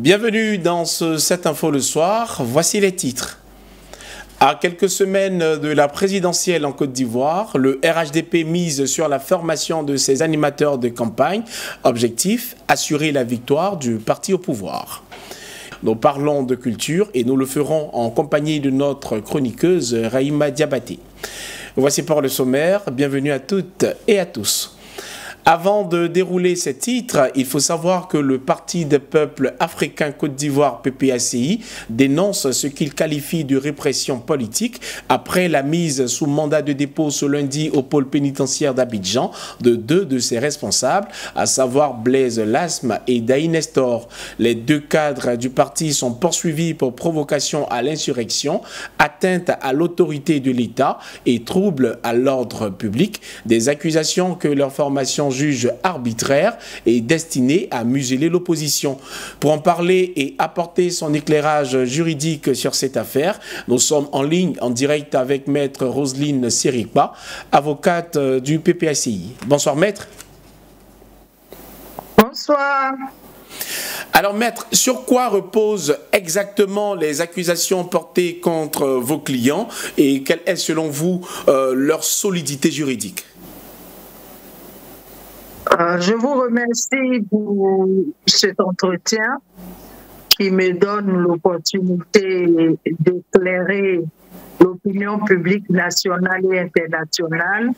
Bienvenue dans cette info le soir. Voici les titres. À quelques semaines de la présidentielle en Côte d'Ivoire, le RHDP mise sur la formation de ses animateurs de campagne. Objectif, assurer la victoire du parti au pouvoir. Nous parlons de culture et nous le ferons en compagnie de notre chroniqueuse Rahima Diabaté. Voici pour le sommaire. Bienvenue à toutes et à tous. Avant de dérouler ces titres, il faut savoir que le Parti des peuples africains Côte d'Ivoire, PPACI, dénonce ce qu'il qualifie de répression politique après la mise sous mandat de dépôt ce lundi au pôle pénitentiaire d'Abidjan de deux de ses responsables, à savoir Blaise Lasme et Daï Nestor. Les deux cadres du parti sont poursuivis pour provocation à l'insurrection, atteinte à l'autorité de l'État et trouble à l'ordre public, des accusations que leur formation juge arbitraire et destiné à museler l'opposition. Pour en parler et apporter son éclairage juridique sur cette affaire, nous sommes en ligne, en direct avec Maître Roselyne Sirikpa, avocate du PPACI. Bonsoir Maître. Bonsoir. Alors Maître, sur quoi reposent exactement les accusations portées contre vos clients et quelle est selon vous leur solidité juridique? Je vous remercie pour cet entretien qui me donne l'opportunité d'éclairer l'opinion publique nationale et internationale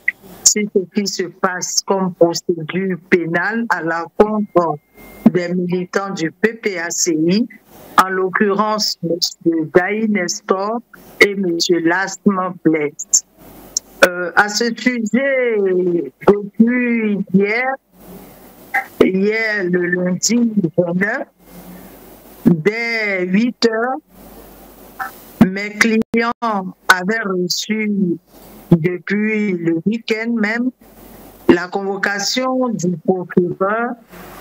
sur ce qui se passe comme procédure pénale à l'encontre des militants du PPACI, en l'occurrence M. Daï Nestor et M. Lasme Blaise. À ce sujet, depuis hier, le lundi 29, dès 8 heures, mes clients avaient reçu depuis le week-end même la convocation du procureur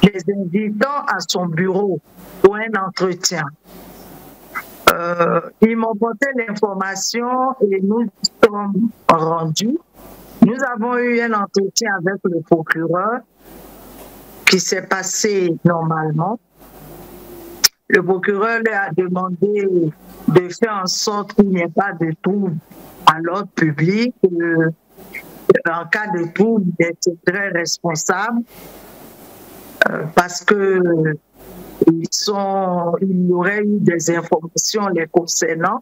les invitant à son bureau pour un entretien. Ils m'ont porté l'information et nous sommes rendus. Nous avons eu un entretien avec le procureur qui s'est passé normalement. Le procureur leur a demandé de faire en sorte qu'il n'y ait pas de trouble à l'ordre public. En cas de trouble, d'être très responsable parce que il y aurait eu des informations les concernant.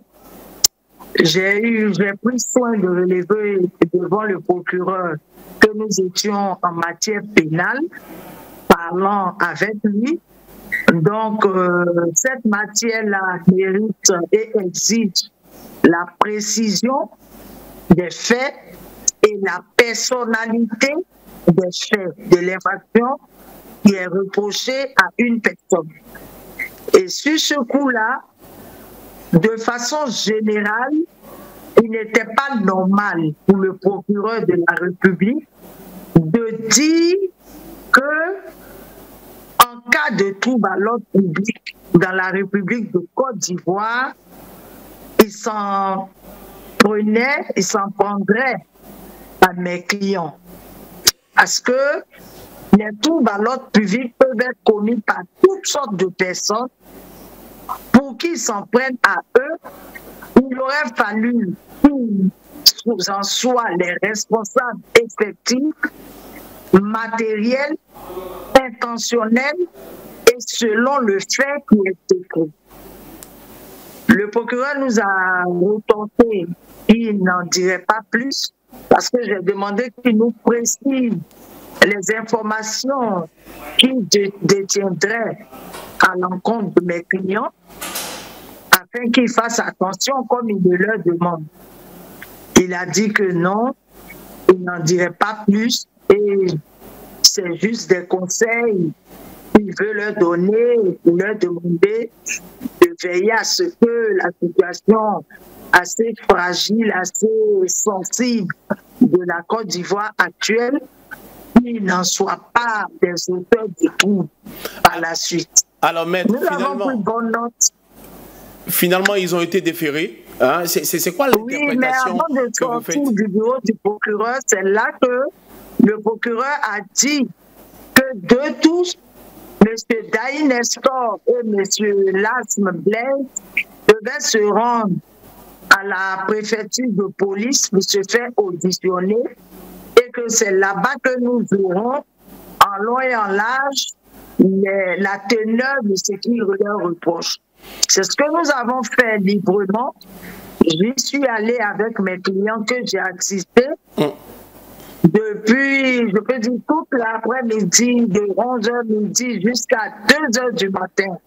J'ai pris soin de relever devant le procureur que nous étions en matière pénale, parlant avec lui. Donc, cette matière-là mérite et exige la précision des faits et la personnalité des faits de l'infraction qui est reprochée à une personne. Et sur ce coup-là, de façon générale, il n'était pas normal pour le procureur de la République de dire que en cas de trouble à l'ordre public dans la République de Côte d'Ivoire, il s'en prendrait à mes clients. Parce que les troubles à l'ordre public peuvent être commis par toutes sortes de personnes. Pour qu'ils s'en prennent à eux, il aurait fallu qu'ils en soient les responsables effectifs, matériels, intentionnels et selon le fait qui est écrit. Le procureur nous a retenté, il n'en dirait pas plus, parce que j'ai demandé qu'il nous précise les informations qu'il détiendrait à l'encontre de mes clients afin qu'ils fassent attention comme il me le demande. Il a dit que non, il n'en dirait pas plus et c'est juste des conseils qu'il veut leur donner pour leur demander de veiller à ce que la situation assez fragile, assez sensible de la Côte d'Ivoire actuelle, il n'en soit pas des auteurs de troubles par la suite. Alors, maître, finalement, ils ont été déférés. Hein? C'est quoi l'interprétation? Oui, mais avant de sortir du bureau du procureur, c'est là que le procureur a dit que de tous, M. Daï Nestor et M. Lasme Blaise devaient se rendre à la préfecture de police pour se faire auditionner et que c'est là-bas que nous aurons en long et en large la teneur de ce qu'ils leur reprochent. C'est ce que nous avons fait librement. J'y suis allée avec mes clients que j'ai assistés depuis, je peux dire, toute l'après-midi, de 11h midi jusqu'à 2h du matin.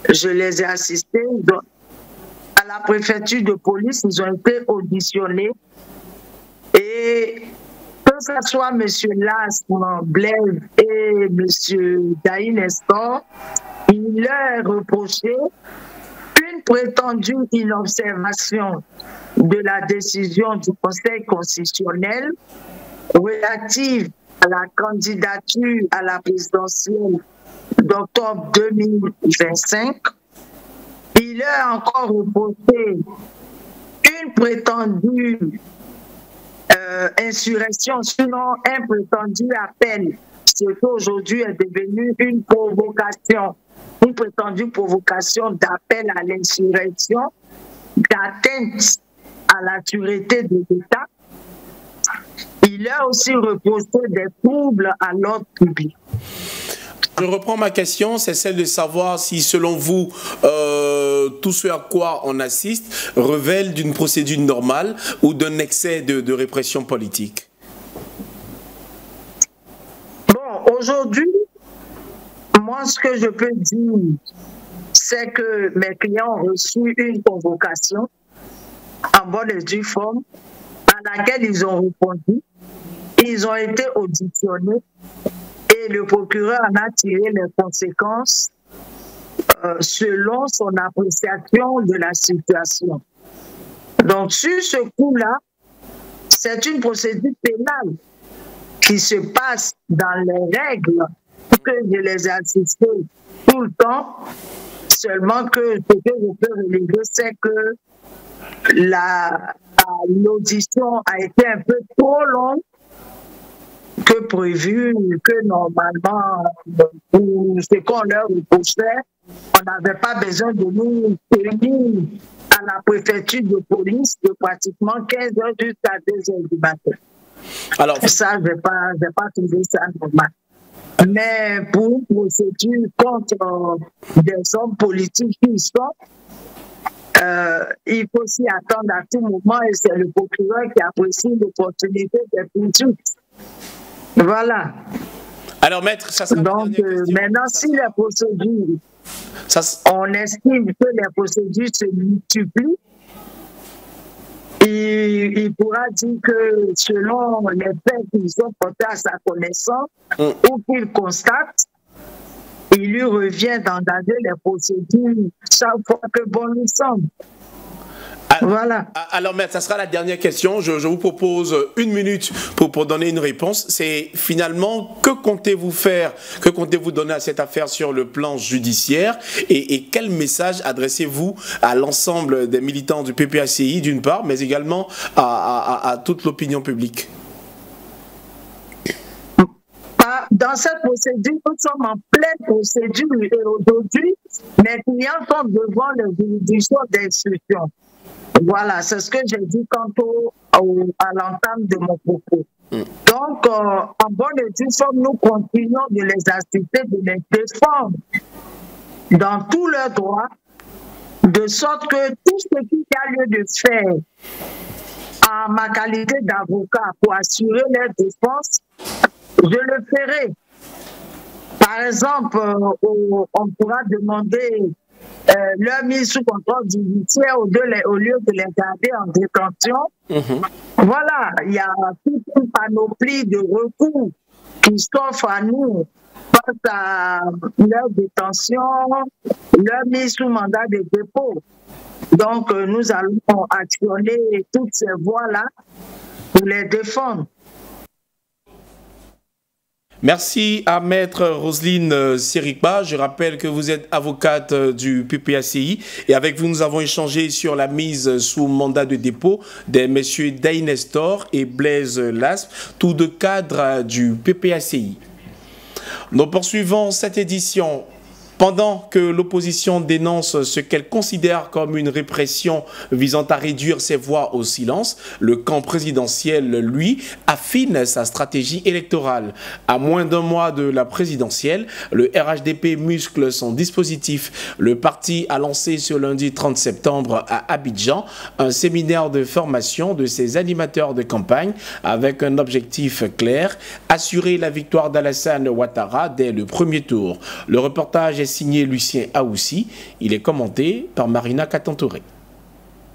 Je les ai assistés à la préfecture de police. Ils ont été auditionnés. Et que ce soit M. Lasme Blaise et M. Daï Nestor, il leur est reproché une prétendue inobservation de la décision du Conseil constitutionnel relative à la candidature à la présidentielle d'octobre 2025. Il leur a encore reproché une prétendue insurrection, sinon un prétendu appel, ce qui aujourd'hui est devenu une provocation, une prétendue provocation d'appel à l'insurrection, d'atteinte à la sûreté de l'État. Il a aussi reposé des troubles à l'ordre public. Je reprends ma question, c'est celle de savoir si, selon vous, tout ce à quoi on assiste révèle d'une procédure normale ou d'un excès de répression politique. Bon, aujourd'hui, moi, ce que je peux dire, c'est que mes clients ont reçu une convocation en bonne et due forme à laquelle ils ont répondu. Ils ont été auditionnés et le procureur en a tiré les conséquences selon son appréciation de la situation. Donc, sur ce coup-là, c'est une procédure pénale qui se passe dans les règles que je les ai assistés tout le temps, seulement que ce que je peux relever, c'est que l'audition a été un peu trop longue que prévu, que normalement, pour ce qu'on leur reprochait, on n'avait pas besoin de nous tenir à la préfecture de police de pratiquement 15 heures jusqu'à 2 heures du matin. Alors, ça, je ne vais pas trouver ça normal. Mais pour une procédure contre des hommes politiques qui sont, il faut s'y attendre à tout moment et c'est le procureur qui apprécie l'opportunité des poursuites. Voilà. Alors, maître, ça sera donc, maintenant, si les procédures, on estime que les procédures se multiplient, il pourra dire que selon les faits qu'ils ont portés à sa connaissance ou qu'il constate, il lui revient d'engager les procédures chaque fois que bon lui semble. Voilà. Alors, maître, ça sera la dernière question. Je vous propose 1 minute pour donner une réponse. C'est finalement, que comptez-vous faire, que comptez-vous donner à cette affaire sur le plan judiciaire et quel message adressez-vous à l'ensemble des militants du PPACI, d'une part, mais également à toute l'opinion publique? Dans cette procédure, nous sommes en pleine procédure et aujourd'hui, mes clients sont devant les juridictions d'instruction. Voilà, c'est ce que j'ai dit quant à l'entame de mon propos. Donc, en bonne et due forme, nous continuons de les assister, de les défendre dans tous leurs droits, de sorte que tout ce qui a lieu de faire en ma qualité d'avocat pour assurer leur défense, je le ferai. Par exemple, on pourra demander leur mise sous contrôle judiciaire au lieu de les garder en détention. Voilà, il y a toute une panoplie de recours qui s'offrent à nous face à leur détention, leur mise sous mandat de dépôt. Donc, nous allons actionner toutes ces voies-là pour les défendre. Merci à maître Roselyne Sirikba. Je rappelle que vous êtes avocate du PPACI et avec vous nous avons échangé sur la mise sous mandat de dépôt des messieurs Daï Nestor et Blaise Lasme, tous deux cadres du PPACI. Nous poursuivons cette édition. Pendant que l'opposition dénonce ce qu'elle considère comme une répression visant à réduire ses voix au silence, le camp présidentiel, lui, affine sa stratégie électorale. À moins d'un mois de la présidentielle, le RHDP muscle son dispositif. Le parti a lancé ce lundi 30 septembre à Abidjan un séminaire de formation de ses animateurs de campagne avec un objectif clair, assurer la victoire d'Alassane Ouattara dès le premier tour. Le reportage est signé Lucien Aoussi. Il est commenté par Marina Katantoré.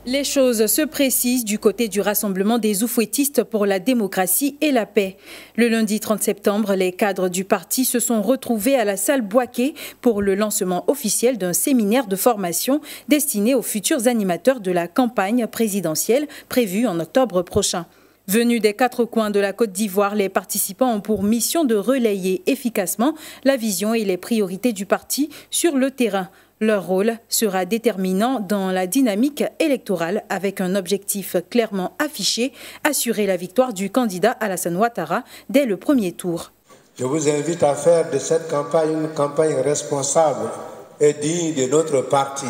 Les choses se précisent du côté du Rassemblement des Oufouettistes pour la démocratie et la paix. Le lundi 30 septembre, les cadres du parti se sont retrouvés à la salle Boaké pour le lancement officiel d'un séminaire de formation destiné aux futurs animateurs de la campagne présidentielle prévue en octobre prochain. Venus des quatre coins de la Côte d'Ivoire, les participants ont pour mission de relayer efficacement la vision et les priorités du parti sur le terrain. Leur rôle sera déterminant dans la dynamique électorale avec un objectif clairement affiché, assurer la victoire du candidat Alassane Ouattara dès le premier tour. Je vous invite à faire de cette campagne une campagne responsable et digne de notre parti.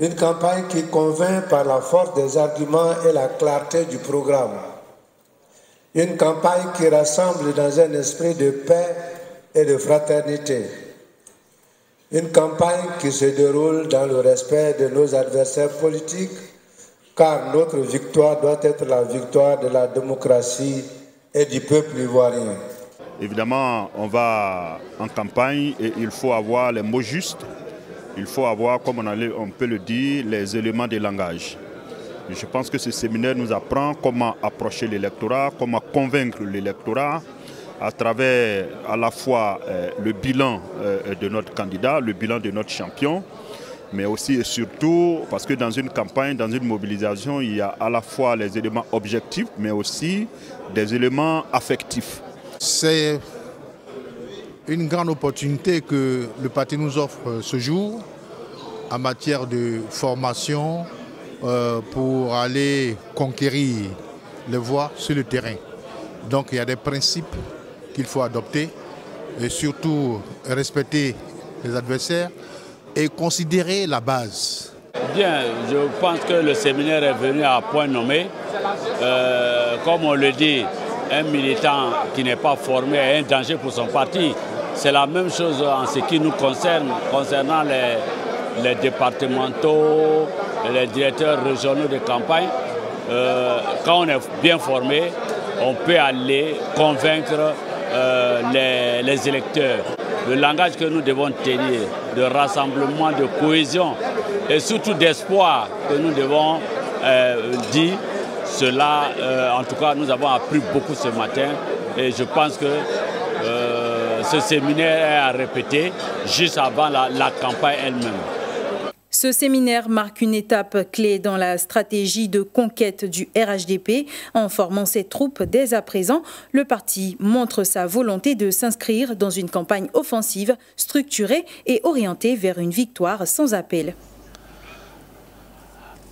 Une campagne qui convainc par la force des arguments et la clarté du programme. Une campagne qui rassemble dans un esprit de paix et de fraternité. Une campagne qui se déroule dans le respect de nos adversaires politiques, car notre victoire doit être la victoire de la démocratie et du peuple ivoirien. Évidemment, on va en campagne et il faut avoir les mots justes. Il faut avoir, comme on peut le dire, les éléments de langage. Et je pense que ce séminaire nous apprend comment approcher l'électorat, comment convaincre l'électorat à travers à la fois le bilan de notre candidat, le bilan de notre champion, mais aussi et surtout parce que dans une campagne, dans une mobilisation, il y a à la fois les éléments objectifs, mais aussi des éléments affectifs. C'est une grande opportunité que le parti nous offre ce jour en matière de formation pour aller conquérir les voix sur le terrain. Donc il y a des principes qu'il faut adopter et surtout respecter les adversaires et considérer la base. Bien, je pense que le séminaire est venu à point nommé. Comme on le dit, un militant qui n'est pas formé est un danger pour son parti. C'est la même chose en ce qui nous concerne, concernant les départementaux, les directeurs régionaux de campagne. Quand on est bien formé, on peut aller convaincre les électeurs. Le langage que nous devons tenir, de rassemblement, de cohésion et surtout d'espoir que nous devons dire, cela, en tout cas, nous avons appris beaucoup ce matin et je pense que ce séminaire est à répéter juste avant la campagne elle-même. Ce séminaire marque une étape clé dans la stratégie de conquête du RHDP. En formant ses troupes dès à présent, le parti montre sa volonté de s'inscrire dans une campagne offensive, structurée et orientée vers une victoire sans appel.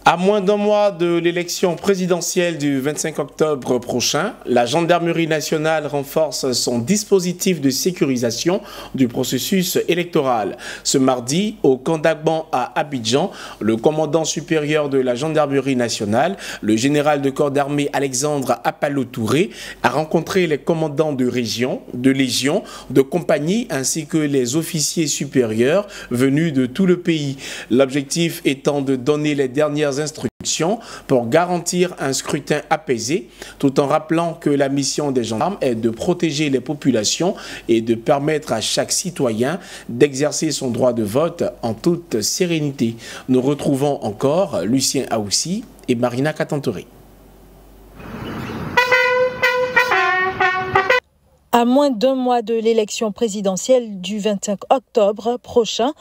À moins d'un mois de l'élection présidentielle du 25 octobre prochain, la gendarmerie nationale renforce son dispositif de sécurisation du processus électoral. Ce mardi, au camp d'Agban à Abidjan, le commandant supérieur de la gendarmerie nationale, le général de corps d'armée Alexandre Apalo Touré, a rencontré les commandants de région, de légion, de compagnie ainsi que les officiers supérieurs venus de tout le pays. L'objectif étant de donner les dernières instructions pour garantir un scrutin apaisé, tout en rappelant que la mission des gendarmes est de protéger les populations et de permettre à chaque citoyen d'exercer son droit de vote en toute sérénité. Nous retrouvons encore Lucien Aoussi et Marina Katantoré. À moins d'un mois de l'élection présidentielle du 25 octobre prochain,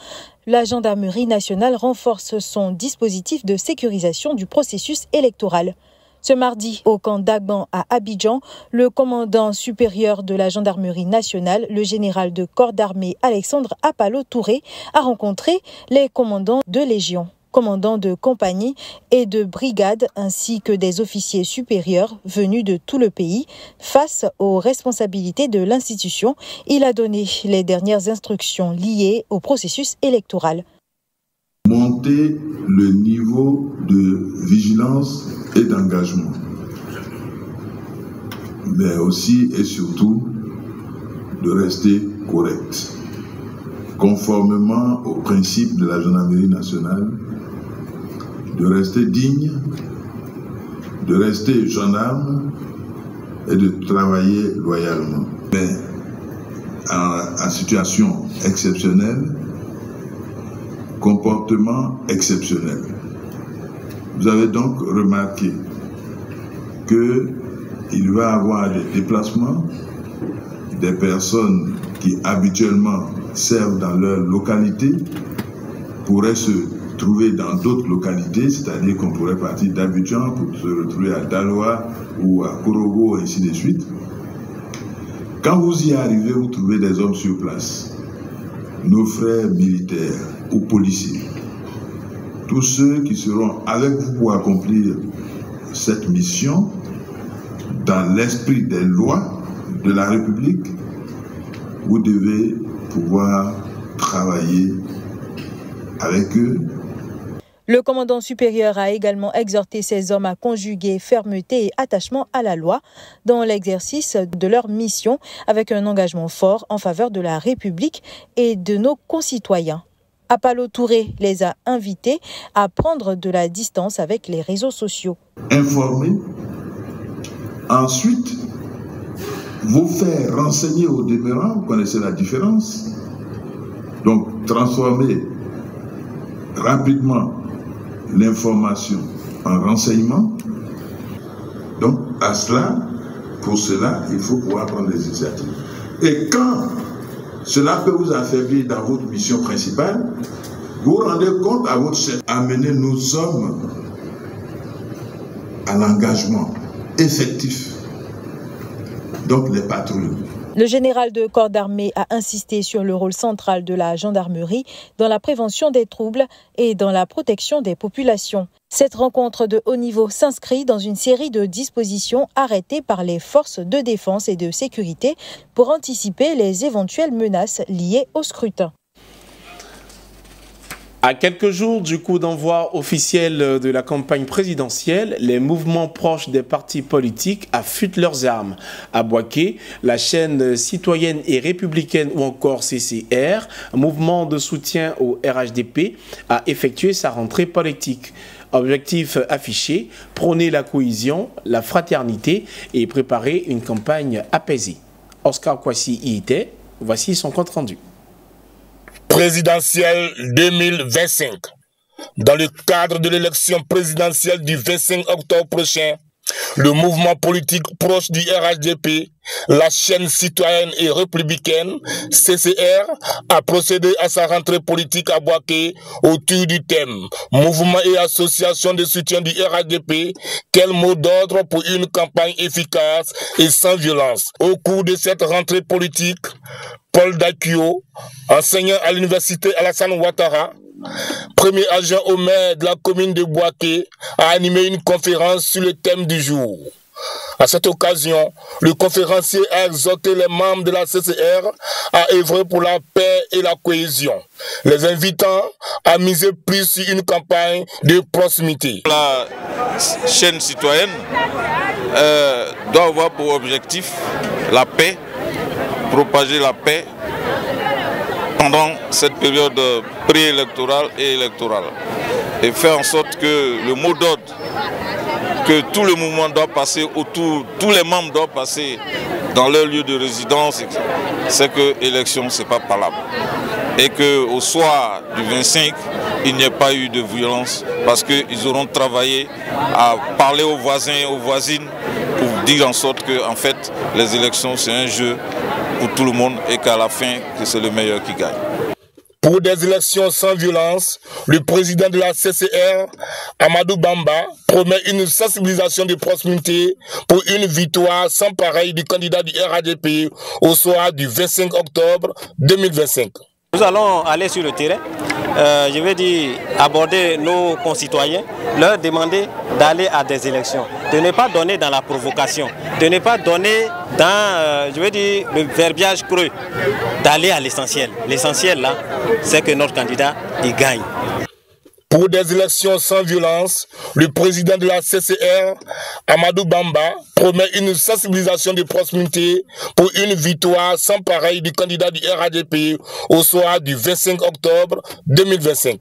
la gendarmerie nationale renforce son dispositif de sécurisation du processus électoral. Ce mardi, au camp d'Agban à Abidjan, le commandant supérieur de la gendarmerie nationale, le général de corps d'armée Alexandre Apalo Touré, a rencontré les commandants de légion. commandants de compagnie et de brigade, ainsi que des officiers supérieurs venus de tout le pays. Face aux responsabilités de l'institution, il a donné les dernières instructions liées au processus électoral. Monter le niveau de vigilance et d'engagement, mais aussi et surtout de rester correct, conformément aux principes de la gendarmerie nationale, de rester digne, de rester gendarme et de travailler loyalement. Mais en situation exceptionnelle, comportement exceptionnel. Vous avez donc remarqué qu'il va y avoir des déplacements, des personnes qui habituellement servent dans leur localité pourraient se trouver dans d'autres localités, c'est-à-dire qu'on pourrait partir d'Abidjan pour se retrouver à Daloa ou à Korogo, et ainsi de suite. Quand vous y arrivez, vous trouvez des hommes sur place, nos frères militaires ou policiers, tous ceux qui seront avec vous pour accomplir cette mission dans l'esprit des lois de la République. Vous devez pouvoir travailler avec eux. Le commandant supérieur a également exhorté ses hommes à conjuguer fermeté et attachement à la loi dans l'exercice de leur mission, avec un engagement fort en faveur de la République et de nos concitoyens. Apalo Touré les a invités à prendre de la distance avec les réseaux sociaux. Informer, ensuite vous faire renseigner au demeurant, vous connaissez la différence. Donc transformer rapidement l'information en renseignement. Donc pour cela, il faut pouvoir prendre des initiatives. Et quand cela peut vous affaiblir dans votre mission principale, vous rendez compte à votre chef, amener nos hommes à l'engagement effectif. Donc les patrouilles. Le général de corps d'armée a insisté sur le rôle central de la gendarmerie dans la prévention des troubles et dans la protection des populations. Cette rencontre de haut niveau s'inscrit dans une série de dispositions arrêtées par les forces de défense et de sécurité pour anticiper les éventuelles menaces liées au scrutin. À quelques jours du coup d'envoi officiel de la campagne présidentielle, les mouvements proches des partis politiques affûtent leurs armes. À Boaké, la chaîne citoyenne et républicaine ou encore CCR, un mouvement de soutien au RHDP, a effectué sa rentrée politique. Objectif affiché, prôner la cohésion, la fraternité et préparer une campagne apaisée. Oscar Kwasi y était, voici son compte rendu. Présidentielle 2025. Dans le cadre de l'élection présidentielle du 25 octobre prochain, le mouvement politique proche du RHDP, la chaîne citoyenne et républicaine, CCR, a procédé à sa rentrée politique à Boaké autour du thème « Mouvement et association de soutien du RHDP, quel mot d'ordre pour une campagne efficace et sans violence ?» Au cours de cette rentrée politique, Paul Dakio, enseignant à l'université Alassane Ouattara, premier adjoint au maire de la commune de Boaké, a animé une conférence sur le thème du jour. À cette occasion, le conférencier a exhorté les membres de la CCR à œuvrer pour la paix et la cohésion, les invitant à miser plus sur une campagne de proximité. La chaîne citoyenne doit avoir pour objectif la paix, propager la paix pendant cette période préélectorale et électorale et faire en sorte que le mot d'ordre que tout le mouvement doit passer autour, tous les membres doivent passer dans leur lieu de résidence, c'est que l'élection c'est pas parlable et qu'au soir du 25 il n'y ait pas eu de violence parce qu'ils auront travaillé à parler aux voisins et aux voisines pour dire en sorte que en fait les élections c'est un jeu pour tout le monde et qu'à la fin que c'est le meilleur qui gagne. Pour des élections sans violence, le président de la CCR, Amadou Bamba, promet une sensibilisation de proximité pour une victoire sans pareil du candidat du RHDP au soir du 25 octobre 2025. Nous allons aller sur le terrain je veux dire, aborder nos concitoyens, leur demander d'aller à des élections, de ne pas donner dans la provocation, de ne pas donner dans, je veux dire, le verbiage creux, d'aller à l'essentiel. L'essentiel là, c'est que notre candidat, il gagne. Pour des élections sans violence, le président de la CCR, Amadou Bamba, promet une sensibilisation de proximité pour une victoire sans pareil du candidat du RHDP au soir du 25 octobre 2025.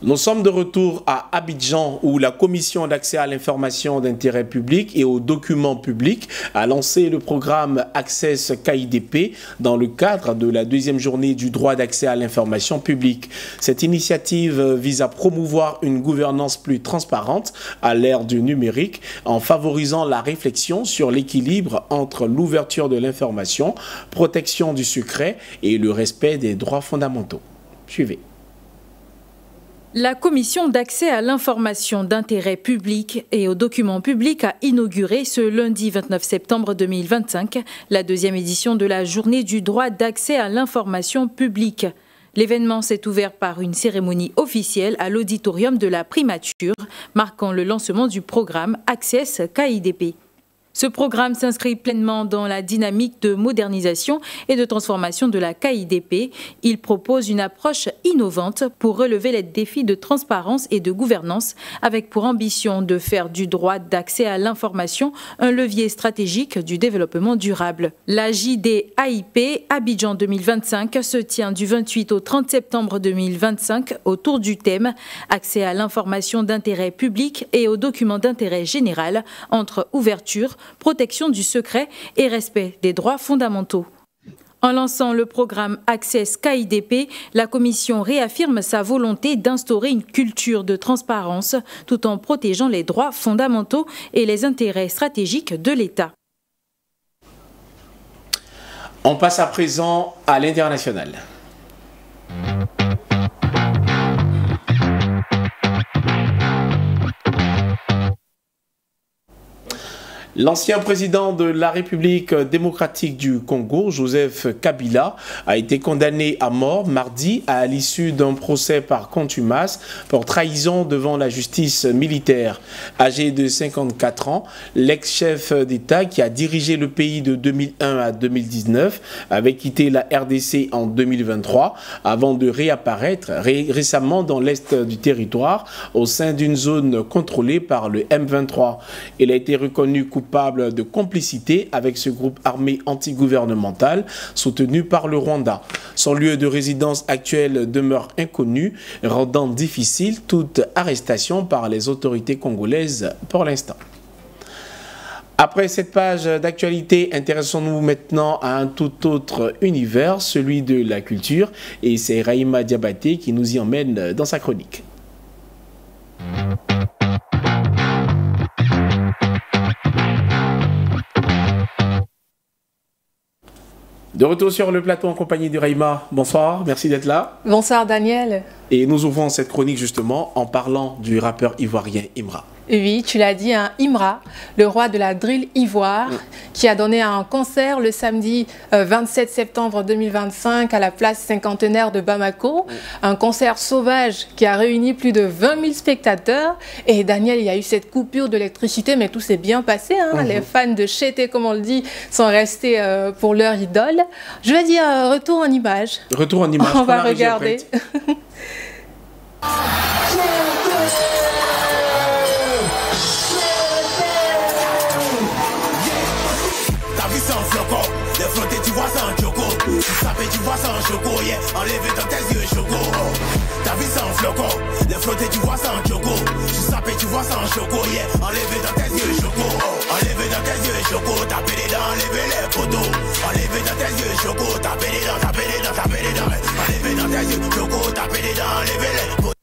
Nous sommes de retour à Abidjan où la Commission d'accès à l'information d'intérêt public et aux documents publics a lancé le programme Access KIDP dans le cadre de la deuxième journée du droit d'accès à l'information publique. Cette initiative vise à promouvoir une gouvernance plus transparente à l'ère du numérique en favorisant la réflexion sur l'équilibre entre l'ouverture de l'information, protection du secret et le respect des droits fondamentaux. Suivez. La Commission d'accès à l'information d'intérêt public et aux documents publics a inauguré ce lundi 29 septembre 2025 la deuxième édition de la journée du droit d'accès à l'information publique. L'événement s'est ouvert par une cérémonie officielle à l'auditorium de la primature, marquant le lancement du programme Access KIDP. Ce programme s'inscrit pleinement dans la dynamique de modernisation et de transformation de la KIDP. Il propose une approche innovante pour relever les défis de transparence et de gouvernance, avec pour ambition de faire du droit d'accès à l'information un levier stratégique du développement durable. La JDAIP Abidjan 2025 se tient du 28 au 30 septembre 2025 autour du thème « Accès à l'information d'intérêt public et aux documents d'intérêt général entre ouverture, protection du secret et respect des droits fondamentaux ». En lançant le programme Access KIDP, la Commission réaffirme sa volonté d'instaurer une culture de transparence tout en protégeant les droits fondamentaux et les intérêts stratégiques de l'État. On passe à présent à l'international. L'ancien président de la République démocratique du Congo, Joseph Kabila, a été condamné à mort mardi à l'issue d'un procès par contumace pour trahison devant la justice militaire. Âgé de 54 ans, l'ex-chef d'État qui a dirigé le pays de 2001 à 2019 avait quitté la RDC en 2023 avant de réapparaître récemment dans l'est du territoire au sein d'une zone contrôlée par le M23. Il a été reconnu coupable de complicité avec ce groupe armé antigouvernemental soutenu par le Rwanda. Son lieu de résidence actuel demeure inconnu, rendant difficile toute arrestation par les autorités congolaises pour l'instant. Après cette page d'actualité, intéressons-nous maintenant à un tout autre univers, celui de la culture, et c'est Rahima Diabaté qui nous y emmène dans sa chronique. De retour sur le plateau en compagnie de Rahima. Bonsoir, merci d'être là. Bonsoir Daniel. Et nous ouvrons cette chronique justement en parlant du rappeur ivoirien Imra. Oui, tu l'as dit, hein, Imra, le roi de la drill ivoire, qui a donné un concert le samedi 27 septembre 2025 à la place cinquantenaire de Bamako. Un concert sauvage qui a réuni plus de 20 000 spectateurs. Et Daniel, il y a eu cette coupure d'électricité, mais tout s'est bien passé. Hein. Les fans de Chété, comme on le dit, sont restés pour leur idole. Je vais dire retour en image. Retour en image. On va regarder. Tu vois ça en choco, yeah, enlevé dans tes yeux choco. Ta vie c'est en flocon, les flottés tu vois ça en choco. Tu sapé tu vois ça en choco, yeah, enlevé dans tes yeux choco. Enlevé dans tes yeux choco, tapé les dents, enlevé les photos. Enlevé dans tes yeux choco, tapé les dents, tapé les dents, tapé les dents. Enlevé dans tes yeux choco, tapé les dents, enlevé les photos.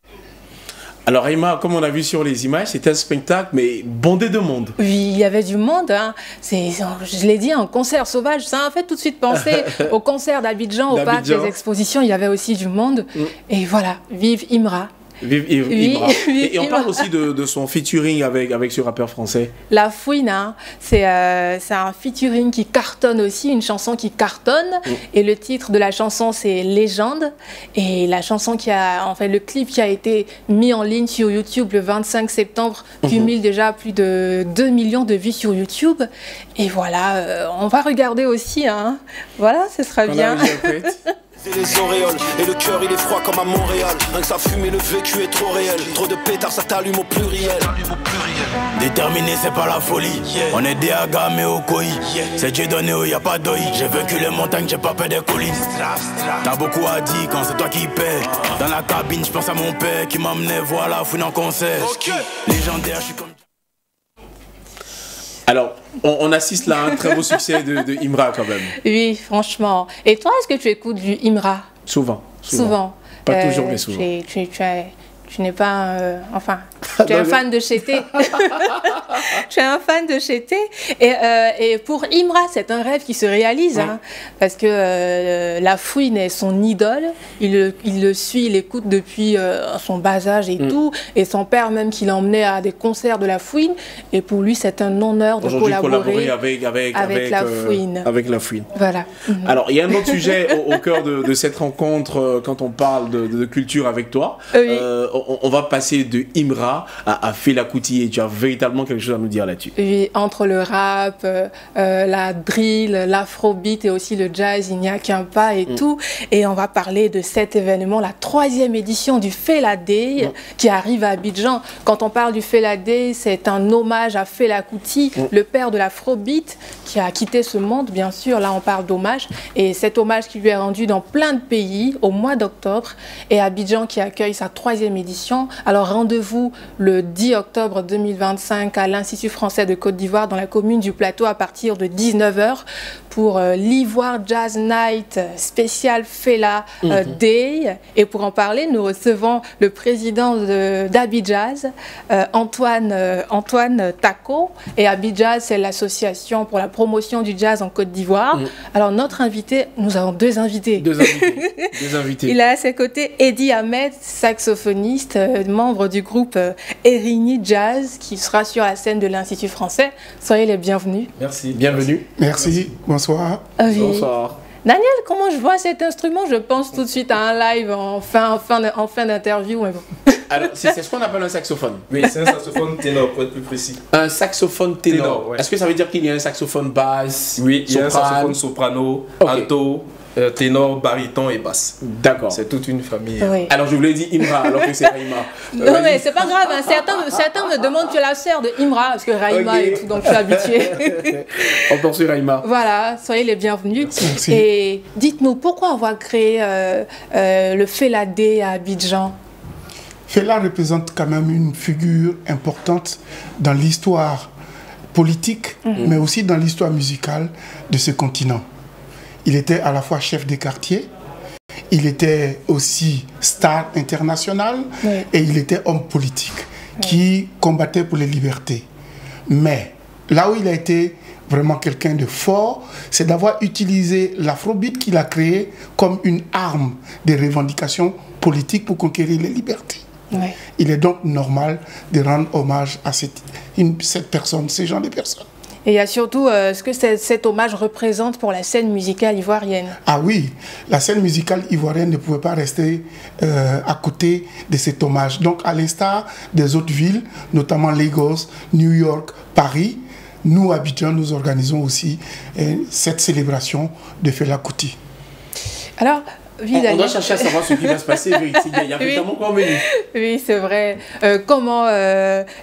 Alors Rahima, comme on a vu sur les images, c'était un spectacle mais bondé de monde. Oui, il y avait du monde. Hein. Je l'ai dit, un concert sauvage. Ça a fait tout de suite penser au concert d'Abidjan, au parc des expositions. Il y avait aussi du monde. Et voilà, vive Imra. Vive Imra. Et on parle aussi de son featuring avec ce rappeur français. La Fouine, hein, c'est un featuring qui cartonne aussi, une chanson qui cartonne. Et le titre de la chanson, c'est Légende. Et la chanson le clip qui a été mis en ligne sur YouTube le 25 septembre cumule déjà plus de 2 millions de vues sur YouTube. Et voilà, on va regarder aussi. Hein. Voilà, ce sera bien. Les auréoles et le cœur il est froid comme à Montréal. Rien que ça fume et le vécu est trop réel. Trop de pétards ça t'allume au pluriel. Déterminé c'est pas la folie. On est des Aga mais au Koi. C'est Dieu donné où y a pas d'œil. J'ai vaincu les montagnes, j'ai pas peur des collines. T'as beaucoup à dire quand c'est toi qui paie. Dans la cabine je pense à mon père qui m'amenait voir la fouine en concert. Légendaire je suis comme... Alors, on assiste là à un très beau succès de Imra quand même. Oui, franchement. Et toi, est-ce que tu écoutes du Imra? Souvent. Pas toujours, mais souvent. Tu n'es pas tu es un fan de Chété. Tu es un fan de Chété. Et pour Imra, c'est un rêve qui se réalise. Hein, parce que la Fouine est son idole. Il le suit, il l'écoute depuis son bas âge et tout. Et son père même qui l'emmenait à des concerts de la Fouine. Et pour lui, c'est un honneur de collaborer avec la Fouine. Avec la Fouine. Voilà. Alors, il y a un autre sujet au cœur de cette rencontre quand on parle de culture avec toi. Oui. On va passer de Imra à Fela Kuti et tu as véritablement quelque chose à nous dire là-dessus. Oui, entre le rap, la drill, l'afrobeat et aussi le jazz, il n'y a qu'un pas et tout. Et on va parler de cet événement, la 3e édition du Fela Day qui arrive à Abidjan. Quand on parle du Fela Day, c'est un hommage à Fela Kuti, le père de l'afrobeat qui a quitté ce monde, bien sûr. Là, on parle d'hommage. Et cet hommage qui lui est rendu dans plein de pays au mois d'octobre. Et Abidjan qui accueille sa 3e édition. Alors, rendez-vous le 10 octobre 2025 à l'Institut français de Côte d'Ivoire dans la commune du Plateau à partir de 19 h pour l'Ivoire Jazz Night spécial Fela Day. Et pour en parler, nous recevons le président d'Abijazz, Antoine Tako. Et Abijazz, c'est l'association pour la promotion du jazz en Côte d'Ivoire. Alors notre invité, nous avons deux invités. Deux invités. Il a à ses côtés Eddie Ahmed, saxophoniste, membre du groupe Erigny Jazz, qui sera sur la scène de l'Institut français. Soyez les bienvenus. Merci. Bienvenue. Merci. Bonsoir. Oui. Bonsoir. Daniel, comment je vois cet instrument? Je pense tout de suite à un live en fin d'interview. Alors, c'est ce qu'on appelle un saxophone. Oui, c'est un saxophone ténor, pour être plus précis. Un saxophone ténor. Ouais. Est-ce que ça veut dire qu'il y a un saxophone basse? Oui, il y a un saxophone soprano, alto, ténor, baryton et basse. D'accord. C'est toute une famille. Oui. Alors, je voulais dire Imra, alors que c'est Raïma. Non, mais c'est pas grave. Hein. Certains me demandent, tu es la sœur de Imra, parce que Raïma et tout, donc je suis habituée. On poursuit Raïma. Voilà, soyez les bienvenus. Merci. Et dites-nous, pourquoi avoir créé le Fela Day à Abidjan? Fela représente quand même une figure importante dans l'histoire politique, mais aussi dans l'histoire musicale de ce continent. Il était à la fois chef des quartiers, il était aussi star international et il était homme politique qui combattait pour les libertés. Mais là où il a été vraiment quelqu'un de fort, c'est d'avoir utilisé l'afrobeat qu'il a créé comme une arme de revendication politique pour conquérir les libertés. Ouais. Il est donc normal de rendre hommage à cette personne, ces gens de personnes. Et il y a surtout ce que cet hommage représente pour la scène musicale ivoirienne. Ah oui, la scène musicale ivoirienne ne pouvait pas rester à côté de cet hommage. Donc à l'instar des autres villes, notamment Lagos, New York, Paris, nous, Abidjan, nous organisons aussi cette célébration de Fela Kuti. Alors, on doit chercher à savoir ce qui va se passer. Il y a évidemment quoi au menu. Oui, c'est vrai. Comment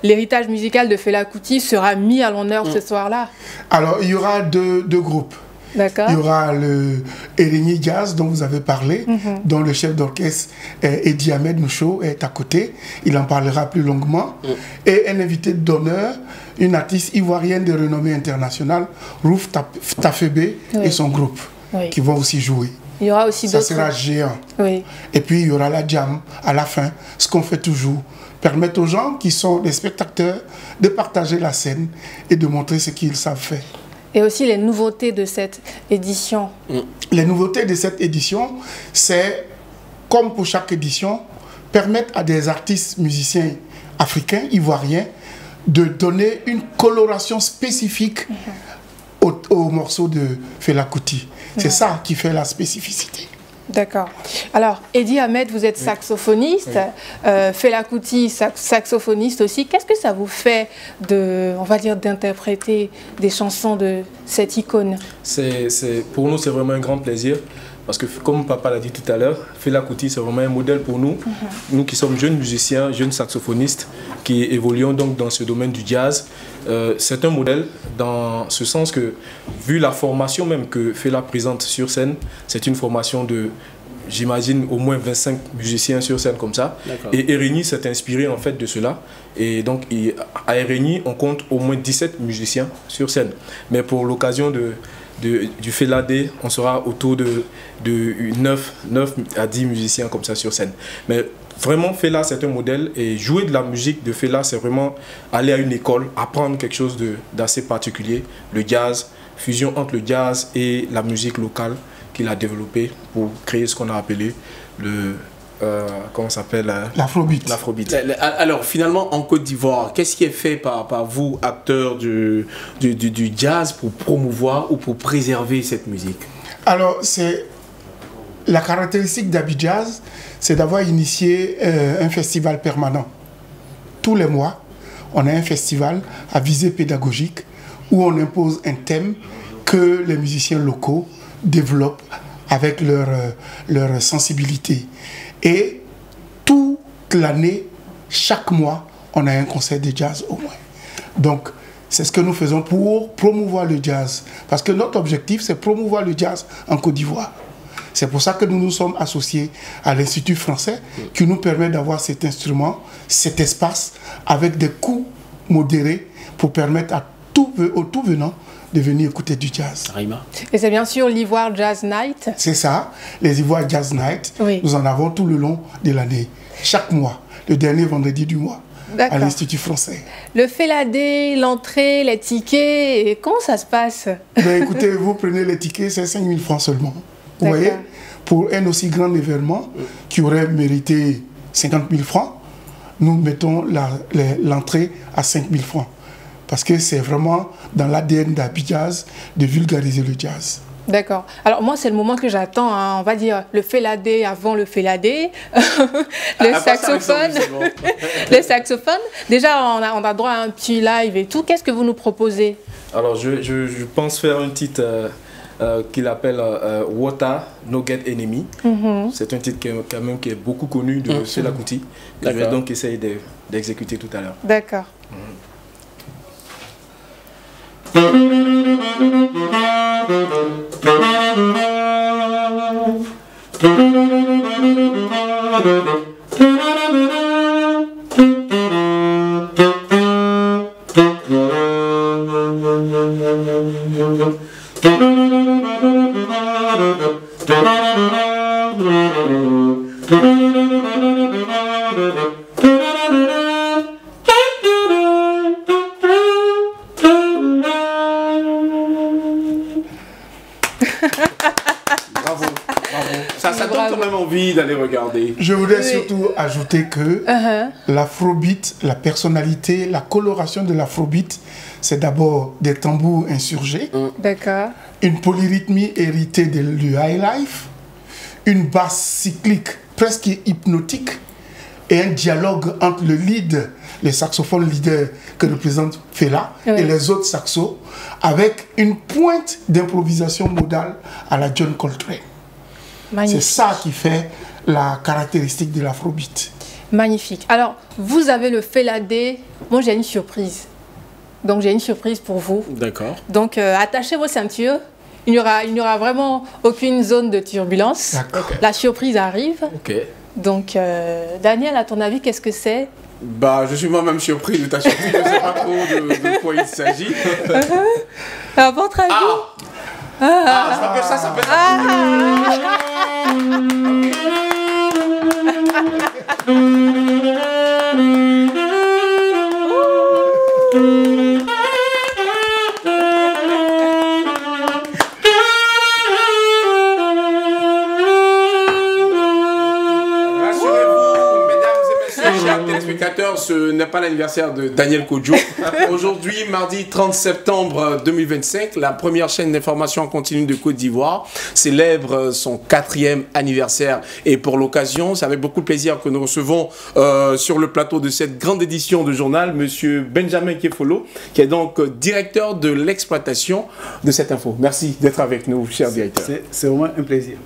l'héritage musical de Fela Kuti sera mis à l'honneur ce soir-là? Alors, il y aura deux groupes. D'accord. Il y aura le Erigny Jazz dont vous avez parlé, dont le chef d'orchestre Eddie Ahmed Noucho est à côté. Il en parlera plus longuement. Et un invité d'honneur, une artiste ivoirienne de renommée internationale, Rouf Tafebe et son groupe, qui vont aussi jouer. Il y aura aussi d'autres. Ça sera géant. Oui. Et puis il y aura la jam à la fin, ce qu'on fait toujours. Permettre aux gens qui sont des spectateurs de partager la scène et de montrer ce qu'ils savent faire. Et aussi les nouveautés de cette édition. Les nouveautés de cette édition, c'est comme pour chaque édition, permettent à des artistes musiciens africains, ivoiriens, de donner une coloration spécifique au morceau de Fela Kuti. C'est ça qui fait la spécificité. D'accord. Alors, Eddie Ahmed, vous êtes saxophoniste, Fela Kuti, saxophoniste aussi. Qu'est-ce que ça vous fait on va dire, d'interpréter des chansons de cette icône? Pour nous, c'est vraiment un grand plaisir. Parce que, comme papa l'a dit tout à l'heure, Fela Kuti, c'est vraiment un modèle pour nous. Nous qui sommes jeunes musiciens, jeunes saxophonistes, qui évoluons donc dans ce domaine du jazz. C'est un modèle dans ce sens que, vu la formation même que Fela présente sur scène, c'est une formation de, j'imagine, au moins 25 musiciens sur scène comme ça. Et RNI s'est inspiré en fait de cela. Et donc, à RNI, on compte au moins 17 musiciens sur scène. Mais pour l'occasion du Fela Day, on sera autour de 9 à 10 musiciens comme ça sur scène. Mais vraiment, Fela, c'est un modèle, et jouer de la musique de Fela, c'est vraiment aller à une école, apprendre quelque chose d'assez particulier, le jazz, fusion entre le jazz et la musique locale qu'il a développée pour créer ce qu'on a appelé comment ça s'appelle, l'afrobeat. Alors finalement, en Côte d'Ivoire, qu'est-ce qui est fait par vous, acteurs du jazz, pour promouvoir ou pour préserver cette musique? Alors, c'est la caractéristique d'Abidjazz, c'est d'avoir initié un festival permanent. Tous les mois, on a un festival à visée pédagogique où on impose un thème que les musiciens locaux développent avec leur sensibilité. Et toute l'année, chaque mois, on a un concert de jazz au moins. Donc, c'est ce que nous faisons pour promouvoir le jazz. Parce que notre objectif, c'est promouvoir le jazz en Côte d'Ivoire. C'est pour ça que nous nous sommes associés à l'Institut français qui nous permet d'avoir cet instrument, cet espace, avec des coûts modérés pour permettre aux tout venants de venir écouter du jazz. Et c'est bien sûr l'Ivoire Jazz Night. C'est ça, les Ivoire Jazz Night. Oui. Nous en avons tout le long de l'année, chaque mois, le dernier vendredi du mois, à l'Institut français. Le Fela Day, l'entrée, les tickets, et comment ça se passe? Ben, écoutez, vous prenez les tickets, c'est 5 000 francs seulement. Vous voyez, pour un aussi grand événement qui aurait mérité 50 000 francs, nous mettons l'entrée à 5 000 francs. Parce que c'est vraiment dans l'ADN d'Abidjazz de vulgariser le jazz. D'accord. Alors moi, c'est le moment que j'attends, hein, on va dire le Fela Day avant le Fela Day, le saxophone. Le saxophone. Déjà, on a droit à un petit live et tout. Qu'est-ce que vous nous proposez? Alors, je pense faire un titre qu'il appelle Water No Get Enemy. C'est un titre qui est beaucoup connu de Fela Kuti. Je vais donc essayer d'exécuter tout à l'heure. D'accord. Ça donne quand même envie d'aller regarder. Je voudrais surtout ajouter que l'afrobeat, la personnalité, la coloration de l'afrobeat, c'est d'abord des tambours insurgés, une polyrythmie héritée du high life, une basse cyclique presque hypnotique et un dialogue entre le lead, le saxophone leader que représente Fela et les autres saxos, avec une pointe d'improvisation modale à la John Coltrane. C'est ça qui fait la caractéristique de l'afrobeat. Magnifique. Alors, vous avez le Fela Day. Moi, j'ai une surprise. Donc, j'ai une surprise pour vous. D'accord. Donc, attachez vos ceintures. Il n'y aura vraiment aucune zone de turbulence. La surprise arrive. Donc, Daniel, à ton avis, qu'est-ce que c'est? Bah, je suis moi-même surpris de ta surprise. Je ne sais pas trop de quoi il s'agit. À votre avis? Ça s'appelle D'ailleurs, ce n'est pas l'anniversaire de Daniel Kodjo. Aujourd'hui, mardi 30 septembre 2025, la première chaîne d'information en continu de Côte d'Ivoire célèbre son 4e anniversaire. Et pour l'occasion, c'est avec beaucoup de plaisir que nous recevons sur le plateau de cette grande édition de journal, Monsieur Benjamin Kefolo, qui est donc directeur de l'exploitation de cette info. Merci d'être avec nous, cher directeur. C'est vraiment un plaisir.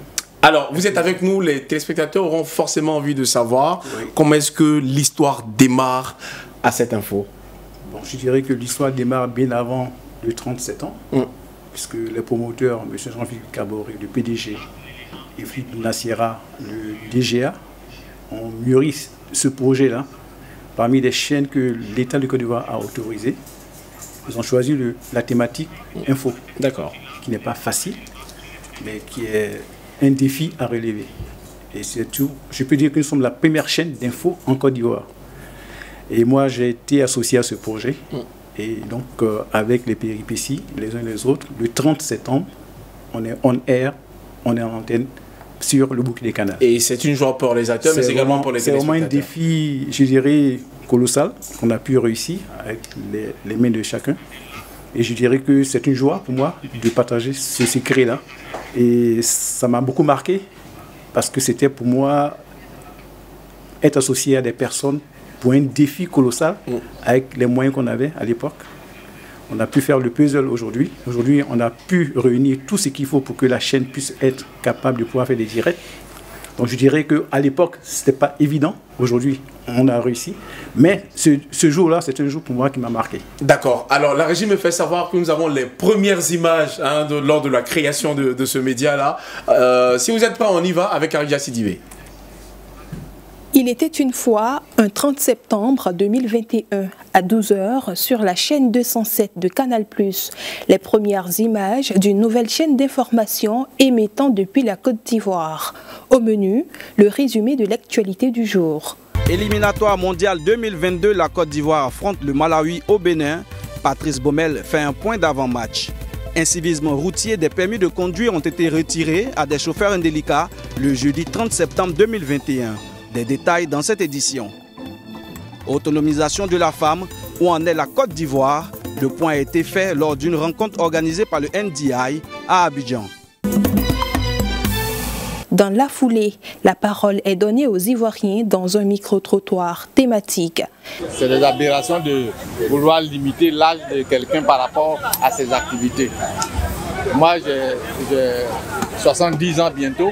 Alors, vous êtes avec nous, les téléspectateurs auront forcément envie de savoir comment est-ce que l'histoire démarre à cette info. Bon, je dirais que l'histoire démarre bien avant le 37 ans, puisque les promoteurs, M. Jean-Philippe Caboret, le PDG, et Philippe Nassiera, le DGA, ont mûri ce projet-là parmi les chaînes que l'État de Côte d'Ivoire a autorisées. Ils ont choisi la thématique info, qui n'est pas facile, mais qui est un défi à relever. Et c'est tout. Je peux dire que nous sommes la première chaîne d'info en Côte d'Ivoire. Et moi, j'ai été associé à ce projet. Et donc, avec les péripéties, les uns et les autres, le 30 septembre, on est on air, on est en antenne sur le bouclier canal. Et c'est une joie pour les acteurs, mais également pour les téléspectateurs. C'est vraiment un défi, je dirais, colossal, qu'on a pu réussir avec les mains de chacun. Et je dirais que c'est une joie pour moi de partager ce secret-là. Et ça m'a beaucoup marqué parce que c'était pour moi être associé à des personnes pour un défi colossal avec les moyens qu'on avait à l'époque. On a pu faire le puzzle aujourd'hui. Aujourd'hui, on a pu réunir tout ce qu'il faut pour que la chaîne puisse être capable de pouvoir faire des directs. Donc je dirais qu'à l'époque, ce n'était pas évident. Aujourd'hui, on a réussi. Mais ce jour-là, c'est un jour pour moi qui m'a marqué. D'accord. Alors, la régie me fait savoir que nous avons les premières images lors de la création de ce média-là. Si vous êtes prêts, on y va avec Arija Sidibé. Il était une fois un 30 septembre 2021 à 12h sur la chaîne 207 de Canal+, les premières images d'une nouvelle chaîne d'information émettant depuis la Côte d'Ivoire. Au menu, le résumé de l'actualité du jour. Éliminatoire mondial 2022, la Côte d'Ivoire affronte le Malawi au Bénin. Patrice Baumel fait un point d'avant-match. Incivisme routier, des permis de conduire ont été retirés à des chauffeurs indélicats le jeudi 30 septembre 2021. Des détails dans cette édition. Autonomisation de la femme, où en est la Côte d'Ivoire? Le point a été fait lors d'une rencontre organisée par le NDI à Abidjan. Dans la foulée, la parole est donnée aux Ivoiriens dans un micro-trottoir thématique. C'est des aberrations de vouloir limiter l'âge de quelqu'un par rapport à ses activités. Moi, j'ai 70 ans bientôt.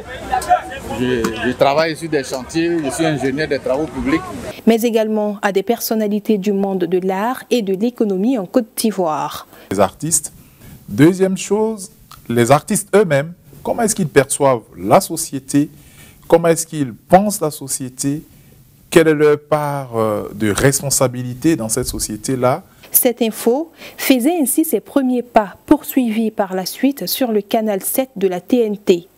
Je travaille sur des chantiers, je suis ingénieur des travaux publics. Mais également à des personnalités du monde de l'art et de l'économie en Côte d'Ivoire. Les artistes. Deuxième chose, les artistes eux-mêmes, comment est-ce qu'ils perçoivent la société? Comment est-ce qu'ils pensent la société? Quelle est leur part de responsabilité dans cette société-là? Cette info faisait ainsi ses premiers pas, poursuivis par la suite sur le canal 7 de la TNT.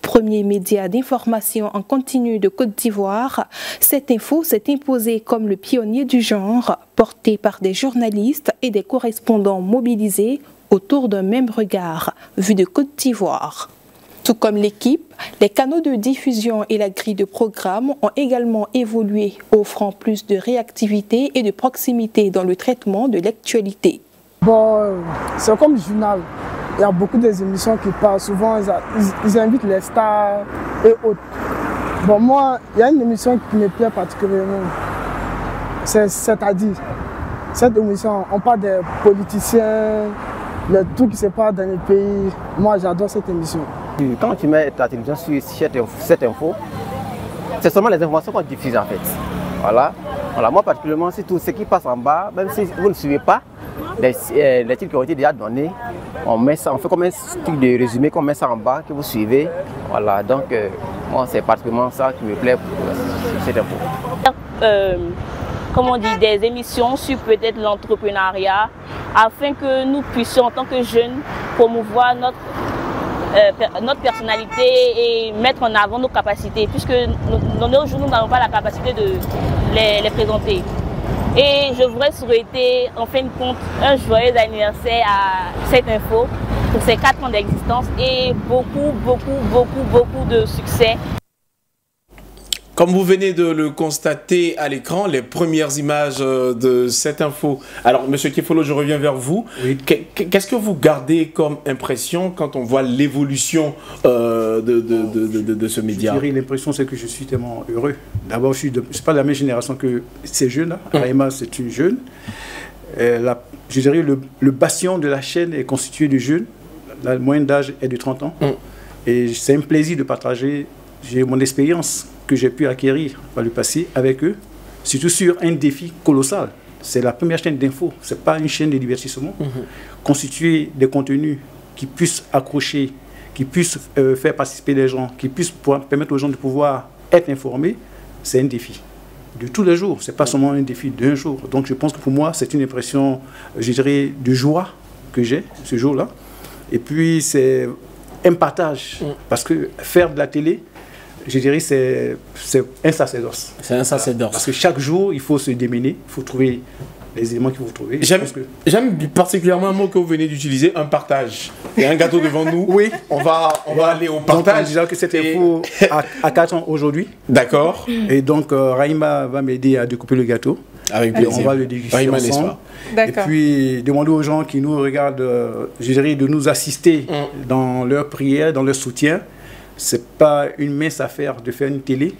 Premier média d'information en continu de Côte d'Ivoire, cette info s'est imposée comme le pionnier du genre, porté par des journalistes et des correspondants mobilisés autour d'un même regard, vu de Côte d'Ivoire. Tout comme l'équipe, les canaux de diffusion et la grille de programme ont également évolué, offrant plus de réactivité et de proximité dans le traitement de l'actualité. Bon, c'est comme le journal. Il y a beaucoup d'émissions qui parlent. Souvent, ils invitent les stars et autres. Bon, moi, il y a une émission qui me plaît particulièrement. C'est-à-dire, cette émission, on parle des politiciens, les trucs qui se passent dans le pays. Moi, j'adore cette émission. Quand tu mets ta télévision sur cette info, c'est seulement les informations qu'on diffuse en fait. Voilà. Moi, particulièrement, c'est tout ce qui passe en bas, même si vous ne suivez pas, les titres qui ont été déjà donnés, on fait comme un truc de résumé, qu'on met ça en bas, que vous suivez. Voilà, donc moi c'est particulièrement ça qui me plaît pour cette info. Comme on dit, des émissions sur peut-être l'entrepreneuriat, afin que nous puissions en tant que jeunes promouvoir notre personnalité et mettre en avant nos capacités, puisque nous n'avons pas la capacité de les présenter. Et je voudrais souhaiter en fin de compte un joyeux anniversaire à cette info pour ses 4 ans d'existence et beaucoup de succès. Comme vous venez de le constater à l'écran, les premières images de cette info. Alors, M. Kefolo, je reviens vers vous. Oui. Qu'est-ce que vous gardez comme impression quand on voit l'évolution de ce média? Je dirais l'impression, c'est que je suis tellement heureux. D'abord, je ne suis pas de la même génération que ces jeunes-là. Raïma, c'est une jeune. Je dirais le bastion de la chaîne est constitué de jeunes. La moyenne d'âge est de 30 ans. Et c'est un plaisir de partager mon expérience que j'ai pu acquérir par le passé avec eux, surtout sur un défi colossal. C'est la première chaîne d'info, ce n'est pas une chaîne de divertissement. Constituer des contenus qui puissent accrocher, qui puissent faire participer les gens, qui puissent permettre aux gens de pouvoir être informés, c'est un défi de tous les jours. Ce n'est pas seulement un défi d'un jour. Donc je pense que pour moi, c'est une impression, je dirais, de joie que j'ai ce jour-là. Et puis c'est un partage, parce que faire de la télé, je dirais, c'est un sacerdoce. C'est un sacerdoce. Parce que chaque jour, il faut se démener, il faut trouver les éléments qu'il faut trouver. J'aime particulièrement un mot que vous venez d'utiliser, un partage. Il y a un gâteau devant nous. Oui. On va aller au partage. Donc, que cette info à 4 ans aujourd'hui. D'accord. Et donc, Raïma va m'aider à découper le gâteau. Avec plaisir. On va le déguster ensemble. Et puis, demander aux gens qui nous regardent, je dirais, de nous assister dans leur prière, dans leur soutien. Ce n'est pas une mince affaire de faire une télé.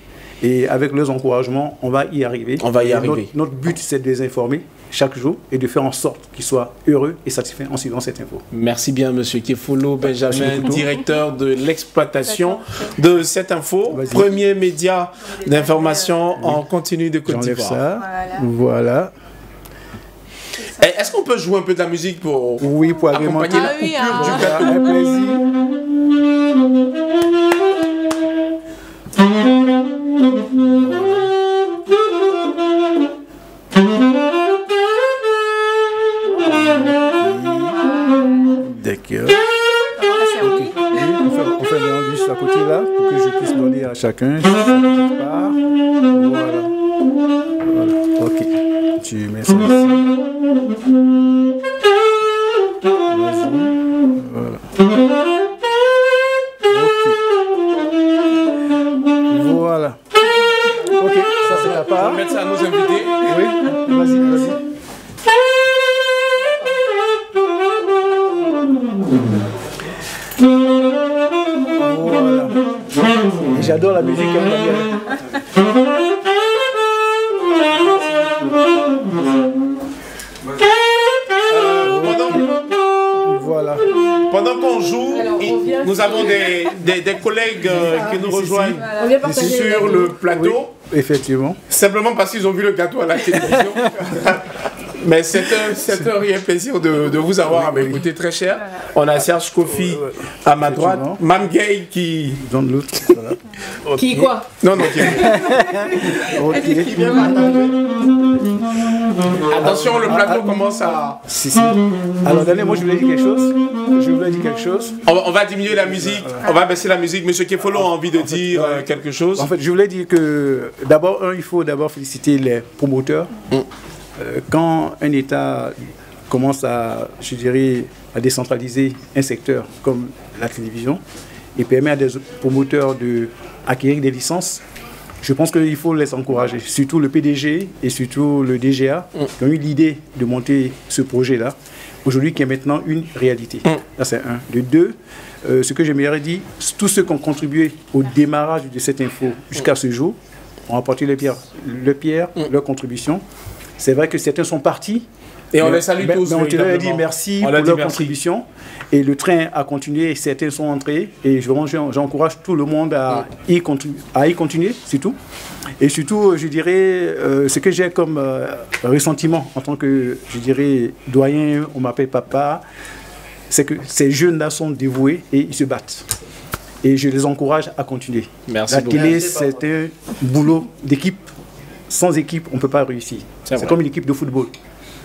Et avec leurs encouragements, on va y arriver. On va y arriver. Notre but, c'est de les informer chaque jour et de faire en sorte qu'ils soient heureux et satisfaits en suivant cette info. Merci bien, M. Kefolo Benjamin, directeur de l'exploitation de cette info. Premier média d'information en continu de Côte d'Ivoire. Voilà. Est-ce qu'on peut jouer un peu de la musique pour accompagner la coupure du gâteau? Un plaisir. D'accord. Okay. On fait le rendu sur à côté là pour que je puisse donner à chacun. Voilà. Ok. Tu mets ça ici. Voilà. Ok, ça c'est la part. On va mettre ça à nos invités. Oui, vas-y. Voilà. J'adore la musique. Voilà. Pendant qu'on joue, nous avons des collègues qui nous rejoignent sur le plateau. Oui, effectivement. Simplement parce qu'ils ont vu le gâteau à la télévision. Mais c'est un réel plaisir de vous avoir à m'écouter, très cher. On a Serge Kofi à ma droite, Mam Gay qui... Dans l'autre. Voilà. Qui quoi? Non, qui vient partager. Attention, le plateau commence à... Si. Alors, Daniel, moi je voulais dire quelque chose. On va diminuer la musique, on va baisser la musique. Monsieur Kefolo a envie de dire quelque chose. En fait, je voulais dire que d'abord, il faut d'abord féliciter les promoteurs. Quand un État commence à, je dirais, à décentraliser un secteur comme la télévision et permet à des promoteurs d'acquérir des licences, je pense qu'il faut les encourager. Surtout le PDG et surtout le DGA qui ont eu l'idée de monter ce projet-là, aujourd'hui qui est maintenant une réalité. Ça c'est un. De deux, ce que j'aimerais dire, tous ceux qui ont contribué au démarrage de cette info jusqu'à ce jour ont apporté leur contribution. C'est vrai que certains sont partis. Et on les salue tous. Mais on te leur dit merci pour leur contribution. Et le train a continué et certains sont entrés. Et j'encourage tout le monde à y continuer, surtout. Et surtout, je dirais, ce que j'ai comme ressentiment en tant que, je dirais, doyen, on m'appelle papa, c'est que ces jeunes-là sont dévoués et ils se battent. Et je les encourage à continuer. Merci beaucoup. La télé, c'est un boulot d'équipe. Sans équipe, on ne peut pas réussir. C'est comme une équipe de football.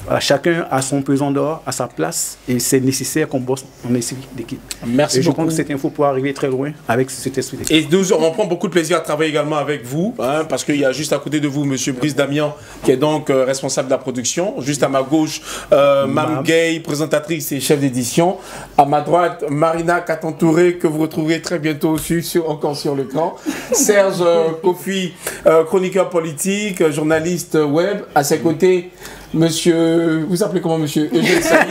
Voilà, chacun a son pesant d'or, à sa place, et c'est nécessaire qu'on bosse en esprit d'équipe. Merci beaucoup. Je pense que cette info pourra arriver très loin avec cet esprit d'équipe. Et nous, on prend beaucoup de plaisir à travailler également avec vous, hein, parce qu'il y a juste à côté de vous M. Brice Damian, qui est donc responsable de la production. Juste à ma gauche, Mme Gay, présentatrice et chef d'édition. À ma droite, Marina Katantouré, que vous retrouverez très bientôt aussi encore sur l'écran. Serge Kofi, chroniqueur politique, journaliste web. À ses côtés, monsieur, vous appelez comment monsieur? Eugène Saïd.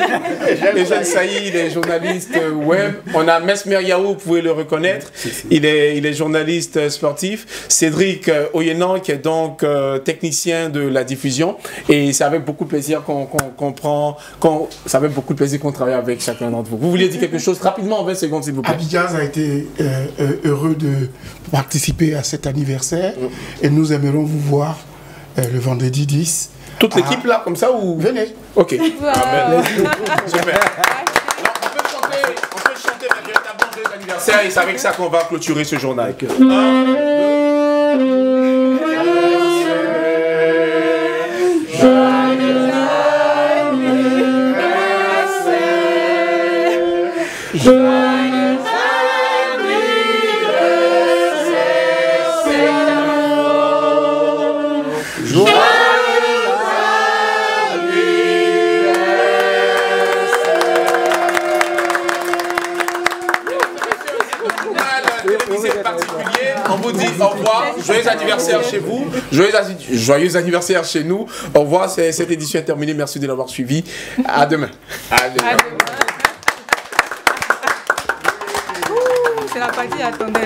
Eugène Saïd, il est journaliste web. On a Mesmer Yahou, vous pouvez le reconnaître. Il est journaliste sportif. Cédric Oyenan, qui est donc technicien de la diffusion. Et c'est avec beaucoup de plaisir qu'on travaille avec chacun d'entre vous. Vous vouliez dire quelque chose rapidement en 20 secondes, s'il vous plaît? Abidjaz a été heureux de participer à cet anniversaire et nous aimerons vous voir le vendredi 10. Toute l'équipe là, comme ça ou... Venez. Ok. Amen. Super. Alors, on peut chanter le véritable joyeux anniversaire et c'est avec ça qu'on va clôturer ce journal. On vous dit au revoir, joyeux anniversaire chez vous, joyeux anniversaire chez nous. Au revoir, cette édition est terminée, merci de l'avoir suivi. À demain. À demain. C'est la partie attendue.